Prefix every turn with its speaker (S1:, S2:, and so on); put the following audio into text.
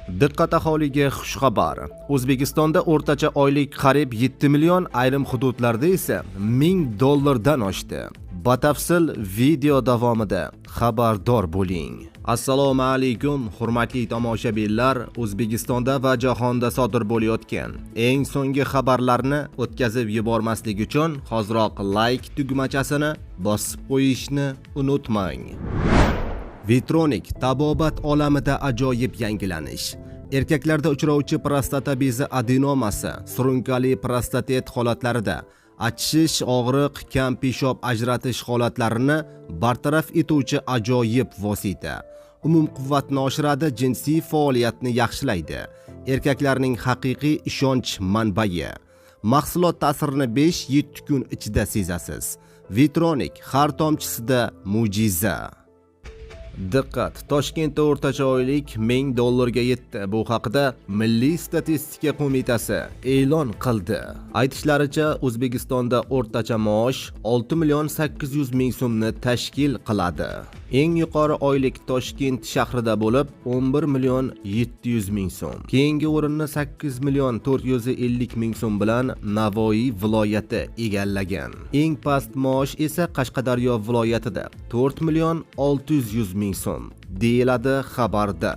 S1: Diqqat aholiga xushxabar. O'zbekistonda o'rtacha oylik qariyb 7 million, ayrim hududlarda esa $1000 oshdi. Batafsil video davomida xabardor bo'ling. Assalomu alaykum, hurmatli tomoshabinlar. O'zbekistonda va jahonda sodir bo'layotgan eng so'nggi xabarlarni o'tkazib yubormaslik uchun hoziroq like tugmachasini bosib qo'yishni unutmang. Vitronik tabobat olamida ajoyib yangilanish. Erkaklarda uchrovchi prostata bezi adenomasi, surunkali prostatit holatlarida achishish, og'riq, kam peshob ajratish holatlarini bartaraf etuvchi ajoyib vosita. Umumquvvatni oshiradi, jinsiy faoliyatni yaxshilaydi. Erkaklarning haqiqiy ishonch manbai. Mahsulot ta'sirini 5-7 kun ichida sezasiz. Vitronik har tomchisida mo'jiza. Diqqat, Toshkentda o'rtacha oylik $1000 ga yetdi. Bu haqida Milliy statistika qo'mitasi e'lon qildi. Aytishlaricha, O'zbekistonda o'rtacha maosh 6.800.000 so'mni tashkil qiladi. Eng yuqori oylik Toshkent shahrida bo'lib 11.700.000 so'm. Keyingi o'rinni 8.450.000 so'm bilan Navoiy viloyati egallagan. Eng past maosh esa Qashqadaryo viloyatida 4.600.000 so'm deyiladi xabarda.